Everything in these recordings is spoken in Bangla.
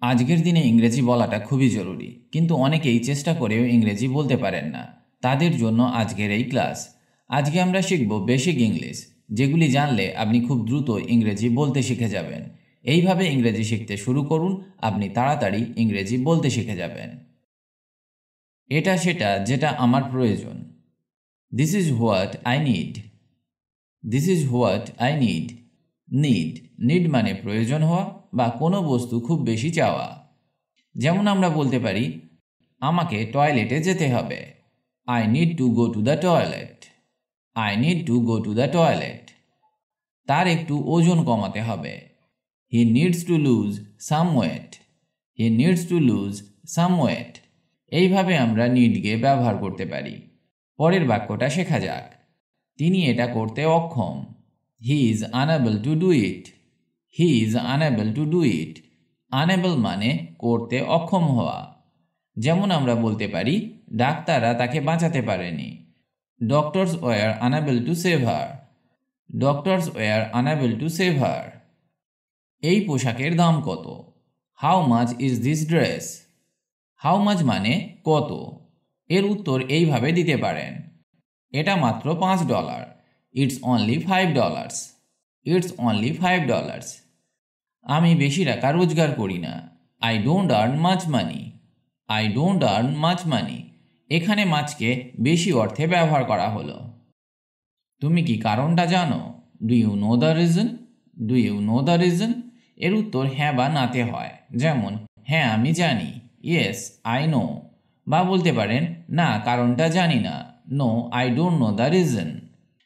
আজকের দিনে ইংরেজি বলাটা খুবই জরুরি, কিন্তু অনেকেই চেষ্টা করেও ইংরেজি বলতে পারেন না। তাদের জন্য আজকের এই ক্লাস। আজকে আমরা শিখব বেসিক ইংলিশ, যেগুলি জানলে আপনি খুব দ্রুত ইংরেজি বলতে শিখে যাবেন। এইভাবে ইংরেজি শিখতে শুরু করুন, আপনি তাড়াতাড়ি ইংরেজি বলতে শিখে যাবেন। এটা সেটা যেটা আমার প্রয়োজন। This is what I need. This is what I need. Need মানে প্রয়োজন হওয়া বা কোনো বস্তু খুব বেশি চাওয়া। যেমন আমরা বলতে পারি, আমাকে টয়লেটে যেতে হবে। I need to go to the toilet. I need to go to the toilet. তার একটু ওজন কমাতে হবে। হি needs to lose some wait. He needs to lose some wait. এইভাবে আমরা নিডকে ব্যবহার করতে পারি। পরের বাক্যটা শেখা যাক। তিনি এটা করতে অক্ষম। He is unable to do it. He is unable to do it. Unable মানে করতে অক্ষম হওয়া। যেমন আমরা বলতে পারি, ডাক্তাররা তাকে বাঁচাতে পারেনি। Doctors war unable to save her. Doctors war unable to save হার। এই পোশাকের দাম কত? How much is this dress? How much মানে কত। এর উত্তর এইভাবে দিতে পারেন, এটা মাত্র $5। It's only $5। It's only $5। আমি বেশি টাকা রোজগার করি না। I don't earn much money. I don't earn much money. এখানে মাছকে বেশি অর্থে ব্যবহার করা হলো। তুমি কি কারণটা জানো? Do you know the reason? Do you know the reason? এর উত্তর হ্যাঁ বা নাতে হয়। যেমন, হ্যাঁ আমি জানি, ইয়েস আই নো। বা বলতে পারেন, না কারণটা জানি না, no I don't know the reason.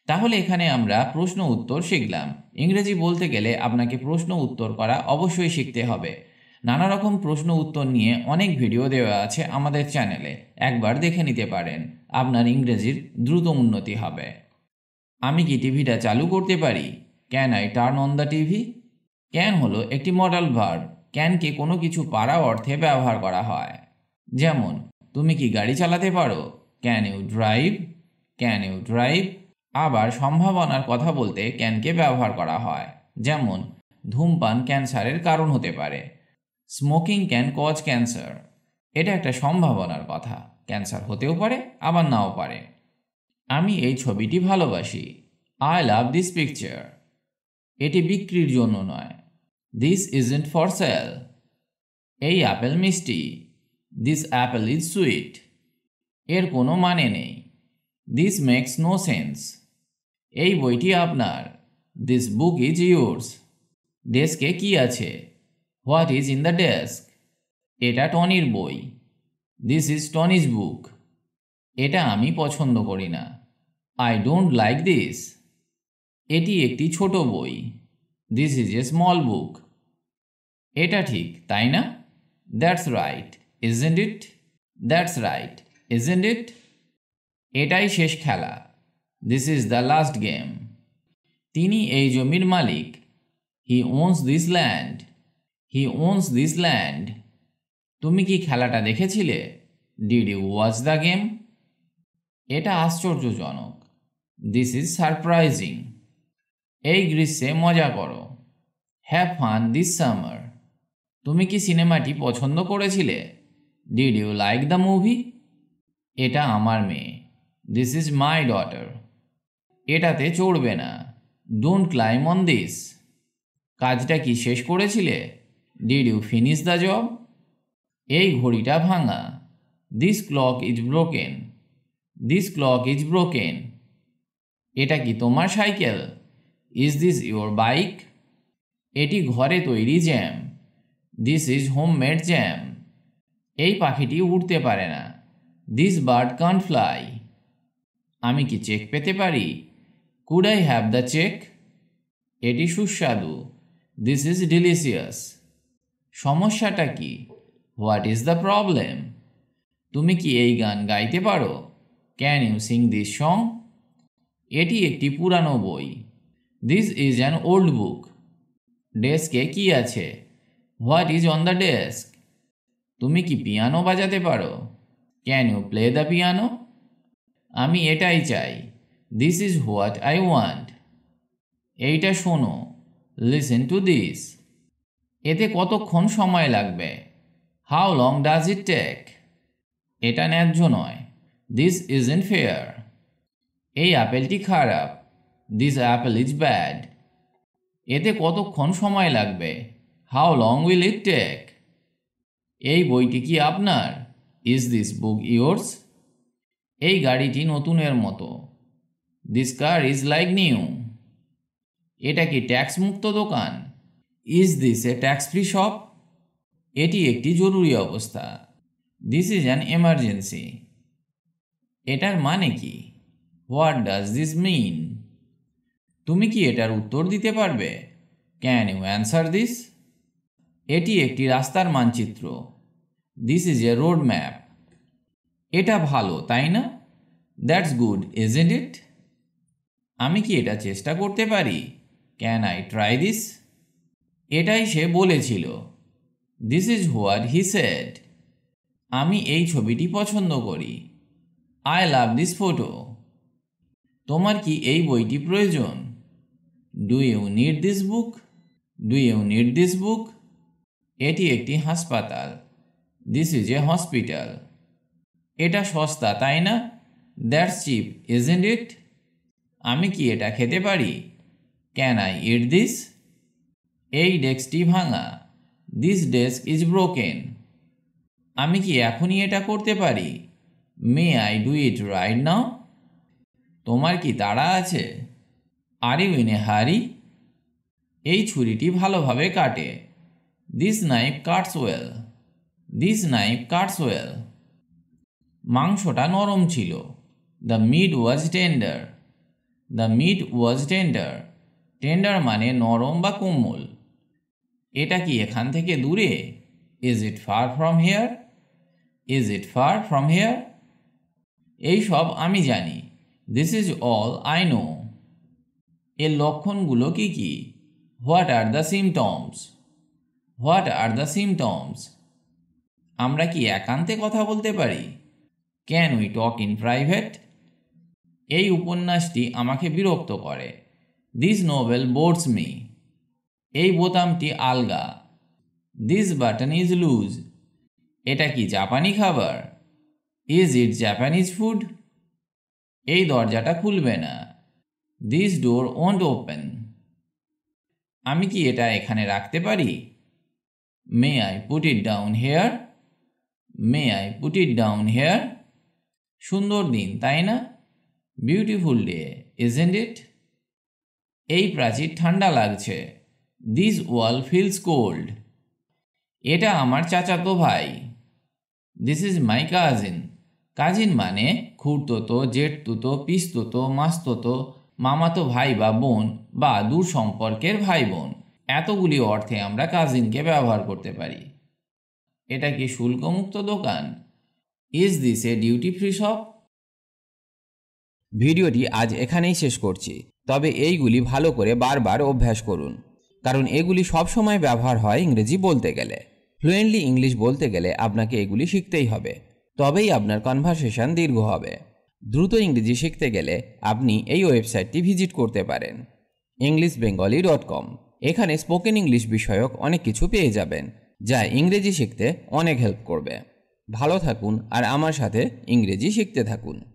তাহলে এখানে আমরা প্রশ্ন উত্তর শিখলাম। ইংরেজি বলতে গেলে আপনাকে প্রশ্ন উত্তর করা অবশ্যই শিখতে হবে। নানা রকম প্রশ্ন উত্তর নিয়ে অনেক ভিডিও দেওয়া আছে আমাদের চ্যানেলে, একবার দেখে নিতে পারেন। আপনার ইংরেজির দ্রুত উন্নতি হবে। আমি কি টিভিটা চালু করতে পারি? Can I turn on the TV? Can হলো একটি মডাল ভার্ব। ক্যানকে কোনো কিছু পারা অর্থে ব্যবহার করা হয়। যেমন, তুমি কি গাড়ি চালাতে পারো? Can you drive? Can you drive? আবার সম্ভাবনার কথা বলতে ক্যানকে ব্যবহার করা হয়। যেমন, ধূমপান ক্যান্সারের কারণ হতে পারে। Smoking can cause cancer. এটা একটা সম্ভাবনার কথা, ক্যান্সার হতেও পারে আবার নাও পারে। আমি এই ছবিটি ভালোবাসি। I love this picture. এটি বিক্রির জন্য নয়। This isn't for sale. এই আপেল মিষ্টি। This apple is sweet. এর কোনো মানে নেই। This makes no sense. এই বইটি আপনার। This book is yours. ডেস্কে কি আছে? What is in the desk? এটা টনির বই। This is Tony's book. এটা আমি পছন্দ করি না। I don't like this. এটি একটি ছোট বই। দিস ইজ এ স্মল বুক। এটা ঠিক, তাই না? That's right, isn't it? That's right, isn't it? এটাই শেষ খেলা। This is the last game. তিনি এই জমির মালিক। He owns this land. He owns this land. তুমি কি খেলাটা দেখেছিলে? Did you watch the game? এটা আশ্চর্যজনক। This is surprising. এই গ্রীষ্মে মজা করো। Have fun this summer. তুমি কি সিনেমাটি পছন্দ করেছিলে? Did you like the movie? এটা আমার মেয়ে। This is my daughter. এটাতে চড়বে না। Don't climb on this. কাজটা কি শেষ করেছিলে? Did you finish the job? এই ঘড়িটা ভাঙা। This clock is broken. This clock is broken. এটা কি তোমার cycle? Is this your bike? এটি ঘরে তৈরি jam. This is homemade jam. এই পাখিটি উড়তে পারে না। This bird can't fly. আমি কি চেক পেতে পারি? Could I have the check? এটি সুস্বাদু। This is delicious. সমস্যাটা কি? What is the problem? তুমি কি এই গান গাইতে পারো? Can you sing this song? এটি একটি পুরানো বই। This is an old book. ডেস্কে কি আছে? What is on the desk? তুমি কি পিয়ানো বাজাতে পারো? Can you play the piano? আমি এটাই চাই। This is what I want. এইটা শোনো। Listen to this. এতে কতক্ষণ সময় লাগবে? How long does it take? এটা ন্যায্য নয়। This isn't fair. এই আপেলটি খারাপ। This apple is bad. এতে কতক্ষণ সময় লাগবে? How long will it take? এই বইটি কি আপনার? Is this book yours? এই গাড়িটি নতুনের মতো। This car is like new. এটা কি ট্যাক্স মুক্ত দোকান? Is this a tax free shop? এটি একটি জরুরি অবস্থা। This is an emergency. এটার মানে কি? What does this mean? তুমি কি এটার উত্তর দিতে পারবে? Can you answer this? এটি একটি রাস্তার মানচিত্র। This is a road map. এটা ভালো, তাই না? That's good, isn't it? আমি কি এটা চেষ্টা করতে পারি? Can I try this? এটাই সে বলেছিল। This is what he said. আমি এই ছবিটি পছন্দ করি। I love this photo. তোমার কি এই বইটি প্রয়োজন? Do you need this book? Do you need this book? এটি একটি হাসপাতাল। This is a hospital. এটা সস্তা, তাই না? That's cheap, isn't it? আমি কি এটা খেতে পারি? Can I eat this? এই ডেস্কটি ভাঙা। This desk is broken. আমি কি এখনই এটা করতে পারি? May I do it right now? তোমার কি তাড়া আছে? আর ইউ ইন এ হারি? এই ছুরিটি ভালোভাবে কাটে। This knife cuts well. This knife cuts well. মাংসটা নরম ছিল। The meat was tender. The meat was tender. Tender মানে নরম বা কোমল। এটা কি এখান থেকে দূরে? Is it far from here? Is it far from here? এই সব আমি জানি। This is all I know. এর লক্ষণগুলো কি কি? What are the symptoms? What are the symptoms? আমরা কি একান্তে কথা বলতে পারি? Can we talk in private? এই উপন্যাসটি আমাকে বিরক্ত করে। This novel bores me. এই বোতামটি আলগা। This button is loose. এটা কি জাপানি খাবার? Is it Japanese food? এই দরজাটা খুলবে না। This door won't open. আমি কি এটা এখানে রাখতে পারি? May I put it down here? May I put it down here? সুন্দর দিন, তাই না? Beautiful day, isn't it? এই প্রাচীর ঠান্ডা লাগছে। This wall feels cold. এটা আমার চাচাতো ভাই। This is my cousin. Cousin মানে খুড়তুতো, জেঠতুতো, পিসতুতো, মাসতুতো, মামাতো ভাই বা বোন বা দূর সম্পর্কের ভাই বোন। এতগুলি অর্থে আমরা কাজিনকে ব্যবহার করতে পারি। এটা কি শুল্কমুক্ত দোকান? Is this A duty free shop? ভিডিওটি আজ এখানেই শেষ করছি। তবে এইগুলি ভালো করে বারবার অভ্যাস করুন, কারণ এগুলি সবসময় ব্যবহার হয় ইংরেজি বলতে গেলে। ফ্লুয়েন্টলি ইংলিশ বলতে গেলে আপনাকে এগুলি শিখতেই হবে, তবেই আপনার কনভারসেশন দীর্ঘ হবে। দ্রুত ইংরেজি শিখতে গেলে আপনি এই ওয়েবসাইটটি ভিজিট করতে পারেন, englishbengali.com। এখানে স্পোকেন ইংলিশ বিষয়ক অনেক কিছু পেয়ে যাবেন, যা ইংরেজি শিখতে অনেক হেল্প করবে। ভালো থাকুন আর আমার সাথে ইংরেজি শিখতে থাকুন।